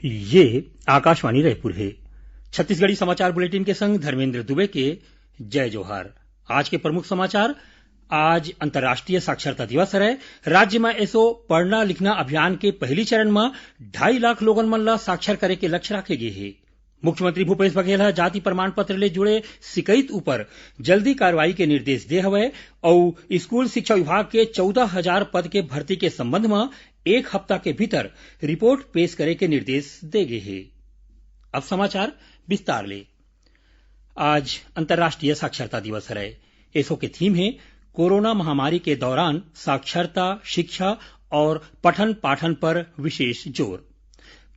ये आकाशवाणी रायपुर है। छत्तीसगढ़ी समाचार बुलेटिन के संग धर्मेंद्र दुबे के जय जोहार। आज के प्रमुख समाचार। आज अंतर्राष्ट्रीय साक्षरता दिवस है। राज्य में एसो पढ़ना लिखना अभियान के पहली चरण में 2.5 लाख लोगन मन ला साक्षर करे के लक्ष्य रखे गे है। मुख्यमंत्री भूपेश बघेल ह जाति प्रमाण पत्र ले जुड़े शिकायत ऊपर जल्दी कार्रवाई के निर्देश दे हवय और स्कूल शिक्षा विभाग के 14,000 पद के भर्ती के संबंध में 1 हफ्ता के भीतर रिपोर्ट पेश करे के निर्देश दे गए हैं। अब समाचार विस्तार ले। आज अंतर्राष्ट्रीय साक्षरता दिवस है। एसो के थीम है कोरोना महामारी के दौरान साक्षरता, शिक्षा और पठन पाठन पर विशेष जोर।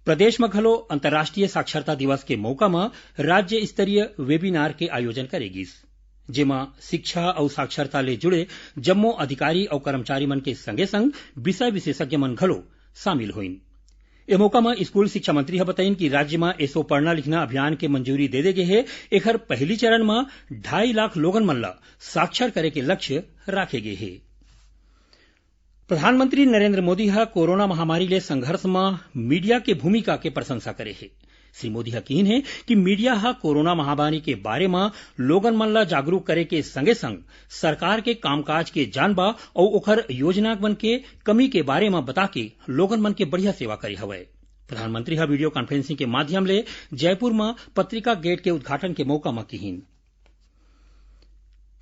प्रदेश में घलो अंतर्राष्ट्रीय साक्षरता दिवस के मौका में राज्य स्तरीय वेबिनार के आयोजन करेगिस, जेमा शिक्षा और साक्षरता ले जुड़े जम्मो अधिकारी और कर्मचारी मन के संगे संग विषय विशेषज्ञ मन घलो शामिल होइन। ए मौका में स्कूल शिक्षा मंत्री ह बताइन कि राज्य में एसो पढ़ना लिखना अभियान के मंजूरी दे दे गे है। एखर पहली चरण में 2.5 लाख लोगन मन ला साक्षर करे के लक्ष्य राखे गे है। प्रधानमंत्री नरेंद्र मोदी ह कोरोना महामारी ले संघर्ष में मीडिया के भूमिका के प्रशंसा करे है। श्री मोदी यकीन है कि मीडिया ह कोरोना महामारी के बारे में लोगन मन ला जागरूक करे के संगे संग सरकार के कामकाज के जानबा और ओखर योजना मन के कमी के बारे में बता के लोगन मन के बढ़िया सेवा करे हवय। प्रधानमंत्री ह वीडियो कॉन्फ्रेंसिंग के माध्यम ले जयपुर में पत्रिका गेट के उद्घाटन के मौका में किहिन।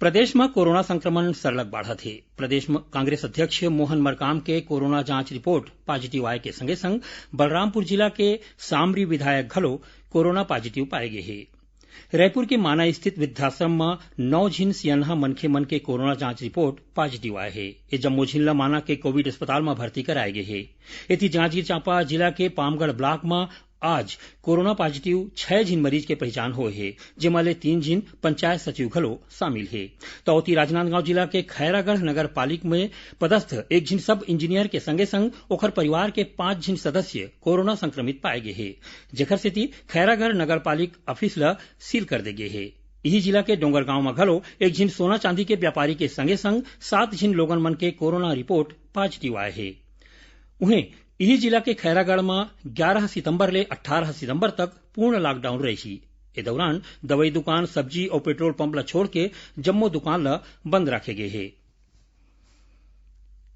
प्रदेश में कोरोना संक्रमण सरलग बढ़त है। प्रदेश में कांग्रेस अध्यक्ष मोहन मरकाम के कोरोना जांच रिपोर्ट पॉजिटिव आए के संगे संग बलरामपुर जिला के सामरी विधायक घलो कोरोना पॉजिटिव पाए गए हैं। रायपुर के माना स्थित वृद्धाश्रम में 9 झिन सियनहा मनखे मन के कोरोना जांच रिपोर्ट पॉजिटिव आए है। ये जम्मो झिन ला माना के कोविड अस्पताल में भर्ती कराए गए है। एथी जांजगीर चांपा जिला के पामगढ़ ब्लॉक में आज कोरोना पॉजिटिव 6 झिन मरीज के पहचान हुए है, जेमा ले 3 झिन पंचायत सचिव घलो शामिल है। तौती राजनांदगांव जिला के खैरागढ़ नगर पालिका में पदस्थ 1 झिन सब इंजीनियर के संगे संग ओखर परिवार के 5 झिन सदस्य कोरोना संक्रमित पाए गए है, जेखर सेती खैरागढ़ नगर पालिका ऑफिस ला सील कर दे गए है। यही जिला के डोंगरगांव में घलो 1 झिन सोना चांदी के व्यापारी के संगे संग 7 झिन लोगन मन के कोरोना रिपोर्ट पॉजिटिव आए है। उन्हें यही जिला के खैरागढ़ में 11 सितंबर ले 18 सितंबर तक पूर्ण लॉकडाउन रही। ए दौरान दवाई दुकान, सब्जी और पेट्रोल पंप ला छोड़ के जम्मो दुकान ला बंद रखे गए है।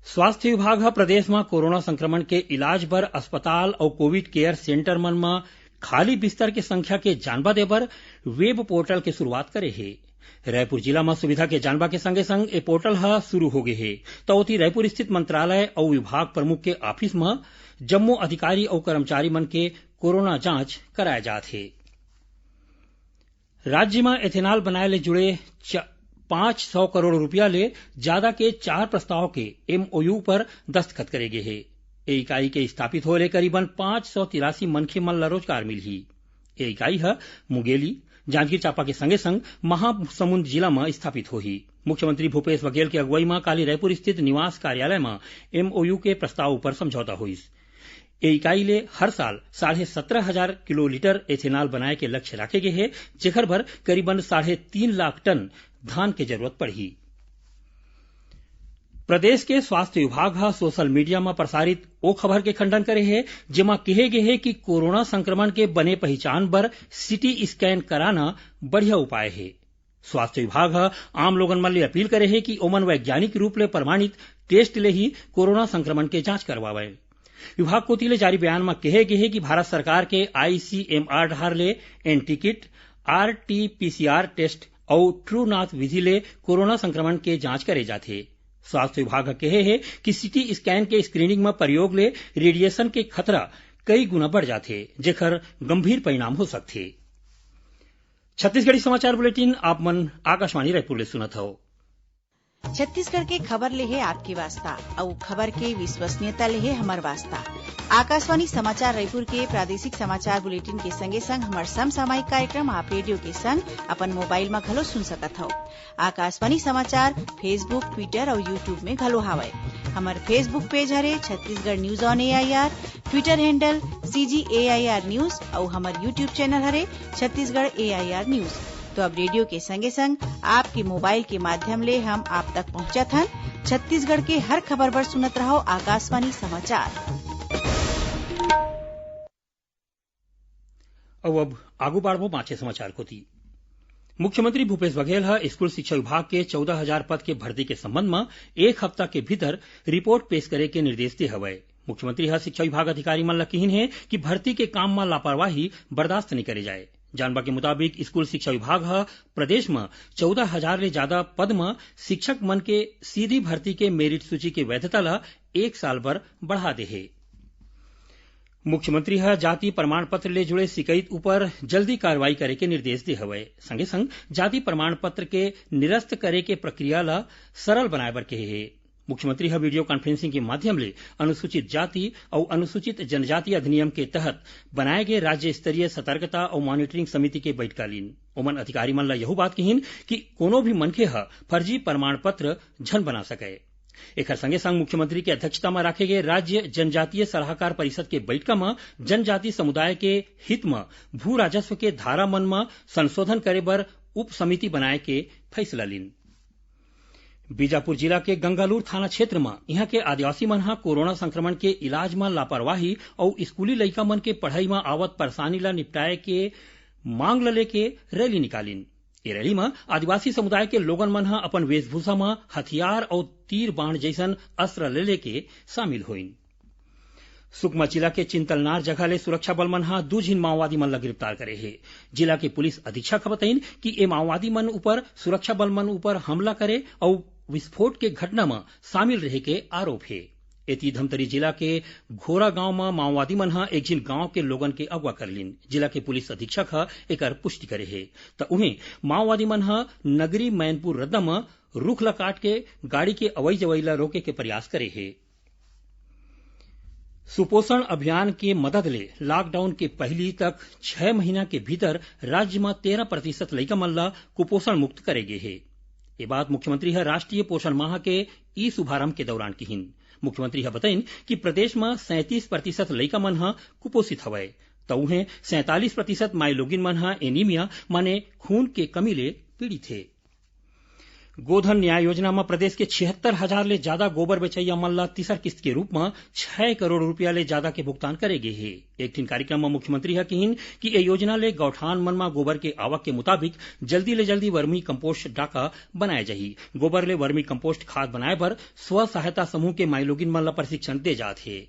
स्वास्थ्य विभाग प्रदेश में कोरोना संक्रमण के इलाज बर अस्पताल और कोविड केयर सेंटर मन में खाली बिस्तर के संख्या के जानबा देबर वेब पोर्टल के शुरुआत करे है। रायपुर जिला में सुविधा के जानबा के संगे संग ए पोर्टल शुरू हो गए है। तौती रायपुर स्थित मंत्रालय और विभाग प्रमुख के ऑफिस में जम्मो अधिकारी और कर्मचारी मन के कोरोना जांच कराया जात है। राज्य में एथेनॉल बनाए ले जुड़े 500 करोड़ रुपया ले ज्यादा के 4 प्रस्ताव के MOU पर दस्तखत करे गए है। ए इकाई के स्थापित होले करीबन 583 मनखे मन ला रोजगार मिलही। ए इकाई मुंगेली, जांजगीर चांपा के संगे संग महासमुंद जिला में स्थापित होही। मुख्यमंत्री भूपेश बघेल के अगुवाई में काली रायपुर स्थित निवास कार्यालय में MOU के प्रस्ताव पर समझौता हुई। ए इकाई ले हर साल 17,500 किलोलीटर एथेनॉल बनाए के लक्ष्य रखे गए हैं, जेखर भर करीबन 3.5 लाख टन धान के जरूरत पड़ी। प्रदेश के स्वास्थ्य विभाग सोशल मीडिया में प्रसारित ओ खबर के खंडन करे है, जेमा कहे गए है कि कोरोना संक्रमण के बने पहचान बर CT स्कैन कराना बढ़िया उपाय है। स्वास्थ्य विभाग आम लोगन मन ले अपील करे है कि ओमन वैज्ञानिक रूप ले प्रमाणित टेस्ट ले ही कोरोना संक्रमण के जांच करवावे। विभाग कोती ले जारी बयान में कहे गए है कि भारत सरकार के ICMR ढार ले एंटीकिट, RT-PCR टेस्ट और ट्रू नाथ विधि ले कोरोना संक्रमण के जांच करे जाथे। स्वास्थ्य विभाग कहे है कि CT स्कैन के स्क्रीनिंग में प्रयोग ले रेडिएशन के खतरा कई गुना बढ़ जाथे, जेखर गंभीर परिणाम हो सकथे। छत्तीसगढ़ी समाचार बुलेटिन आप मन आकाशवाणी रायपुर ले सुनत हो। छत्तीसगढ़ के खबर ले है आपके वास्ता और खबर के विश्वसनीयता ले है हमार वास्ता। आकाशवाणी समाचार रायपुर के प्रादेशिक समाचार बुलेटिन के संगे संग हमार समसामयिक कार्यक्रम आप रेडियो के संग अपन मोबाइल में घलो सुन सकत हो। आकाशवाणी समाचार फेसबुक, ट्विटर और यूट्यूब में घलो हावय। हमार फेसबुक पेज हरे Chhattisgarh news on AIR, Twitter handle CGAIR news और हमार यूट्यूब चैनल हरे छत्तीसगढ़ AIR न्यूज। तो अब रेडियो के संगे संग आपके मोबाइल के माध्यम ले हम आप तक पहुंचत हन। छत्तीसगढ़ के हर खबर पर सुनत रहो आकाशवाणी समाचार। अब आगू बाढ़बो बाँचे समाचार को थी। मुख्यमंत्री भूपेश बघेल स्कूल शिक्षा विभाग के 14,000 पद के भर्ती के संबंध में एक हफ्ता के भीतर रिपोर्ट पेश करे के निर्देश दे हवै। मुख्यमंत्री शिक्षा विभाग अधिकारी मन लकीन है कि भर्ती के काम में लापरवाही बर्दाश्त नहीं करे जाए। जानवा के मुताबिक स्कूल शिक्षा विभाग प्रदेश में 14,000 ले ज्यादा पद में शिक्षक मन के सीधी भर्ती के मेरिट सूची के वैधता ला 1 साल भर बढ़ा दे है। मुख्यमंत्री जाति प्रमाण पत्र ले जुड़े शिकायत ऊपर जल्दी कार्रवाई करे के निर्देश दे हवै। संगे संग जाति प्रमाण पत्र के निरस्त करे के प्रक्रिया ला सरल बनाए बर कहे है। मुख्यमंत्री वीडियो कॉन्फ्रेंसिंग के माध्यम ले अनुसूचित जाति और अनुसूचित जनजाति अधिनियम के तहत बनाए गए राज्य स्तरीय सतर्कता और मॉनिटरिंग समिति के बैठका लीन। ओमन अधिकारी मन ला यहू बात कहीन कि कोनो भी मनखे फर्जी प्रमाण पत्र झन बना सके। एक संगे संग मुख्यमंत्री की अध्यक्षता में रखे गए राज्य जनजातीय सलाहकार परिषद के बैठका में जनजाति समुदाय के हित में भू राजस्व के धारा मन में संशोधन करे बर उप समिति बनाए के फैसला लीन। बीजापुर जिला के गंगालूर थाना क्षेत्र में यहाँ के आदिवासी मन कोरोना संक्रमण के इलाज में लापरवाही और स्कूली लड़का मन के पढ़ाई में आवत परेशानी ला निपटाए के मांग लेके रैली निकालीन। ये रैली में आदिवासी समुदाय के लोगन मन अपन वेशभूषा में हथियार और तीर बाण जैसन अस्त्र लेके शामिल हुईन। सुकमा जिला के चिंतलनार जगह ले सुरक्षा बल मन 2 झिन माओवादी मन ला गिरफ्तार करे है। जिला के पुलिस अधीक्षक बताइन कि ये माओवादी मन ऊपर सुरक्षा बल मन ऊपर हमला करे और विस्फोट के घटना में शामिल रहे के आरोप है। एती धमतरी जिला के घोरा गांव में माओवादी मन एक झिन गांव के लोगन के अगवा कर लीन। जिला के पुलिस अधीक्षक एकर पुष्टि करे है त उन्हें माओवादी मन नगरी मैनपुर रद्दा में रुख ला काट के गाड़ी के अवई जवई ला रोके के प्रयास करे है। सुपोषण अभियान के मदद ले लॉकडाउन के पहली तक 6 महीना के भीतर राज्य में 13% लड़का मन ला कुपोषण मुक्त करे गे है। ये बात मुख्यमंत्री राष्ट्रीय पोषण माह के ई शुभारंभ के दौरान कहीन। मुख्यमंत्री बताइन कि प्रदेश में 37% लड़का मन कुपोषित हवै तो उन्हें 47% माइलोगिन मन एनीमिया माने खून के कमी ले पीड़ित है। गोधन न्याय योजना में प्रदेश के 76,000 ले ज्यादा गोबर बेचैया मन ला तीसर किस्त के रूप में 6 करोड़ रुपया ले ज्यादा के भुगतान करेगे है। एक दिन कार्यक्रम में मुख्यमंत्री कहीन कि ये योजना ले गौठान मन में गोबर के आवक के मुताबिक जल्दी ले जल्दी वर्मी कंपोस्ट डाका बनाए जाही। गोबर ले वर्मी कंपोस्ट खाद बनाए पर स्व सहायता समूह के माइलोगिन मन ला प्रशिक्षण दे जात है।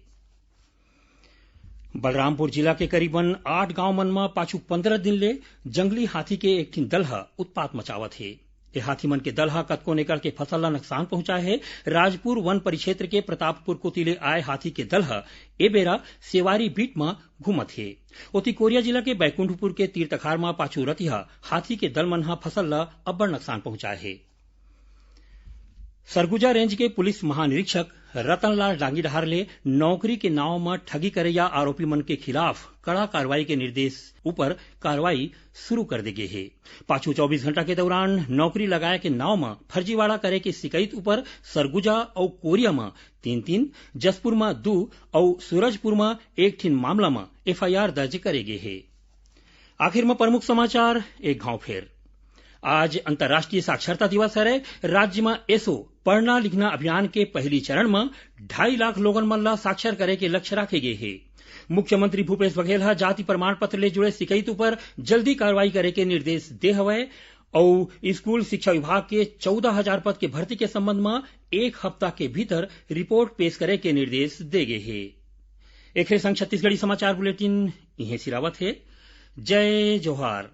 बलरामपुर जिला के करीबन 8 गांव मन में पाछू 15 दिन ले जंगली हाथी के एक दिन दल उत्पात मचावत है। ये हाथी मन के दल कतको एकड़ के फसल ला नुकसान पहुंचाए है। राजपुर वन परिक्षेत्र के प्रतापपुर कोती ले आए हाथी के दल ए बेरा सेवारी बीट में घूमत है। ओती कोरिया जिला के बैकुंठपुर के तीर्थखार में पाछू रतिहा हाथी के दल मन फसल ला अब्बड़ नुकसान पहुंचाए है। सरगुजा रेंज के पुलिस महानिरीक्षक रतनलाल डांगीडहार ले नौकरी के नाव में ठगी करैया आरोपी मन के खिलाफ कड़ा कार्रवाई के निर्देश ऊपर कार्रवाई शुरू कर देगे है। पाछू 24 घंटा के दौरान नौकरी लगाए के नाव में फर्जीवाड़ा करे के शिकायत ऊपर सरगुजा और कोरिया में 3-3, जसपुर में 2 और सूरजपुर में 1 ठिन मामला में FIR दर्ज करेगे है। आखिर में प्रमुख समाचार एक घाव फेर। आज अंतर्राष्ट्रीय साक्षरता दिवस है। राज्य में एसो पढ़ना लिखना अभियान के पहली चरण में 2.5 लाख लोगन मन ला साक्षर करे के लक्ष्य रखे गए है। मुख्यमंत्री भूपेश बघेल जाति प्रमाण पत्र ले जुड़े शिकायत पर जल्दी कार्रवाई करे के निर्देश दे हवै और स्कूल शिक्षा विभाग के 14,000 पद के भर्ती के संबंध में 1 हफ्ता के भीतर रिपोर्ट पेश करे के निर्देश दे गए है। एक संग छत्तीसगढ़ी समाचार बुलेटिन इहे सिरावत है। जय जोहार।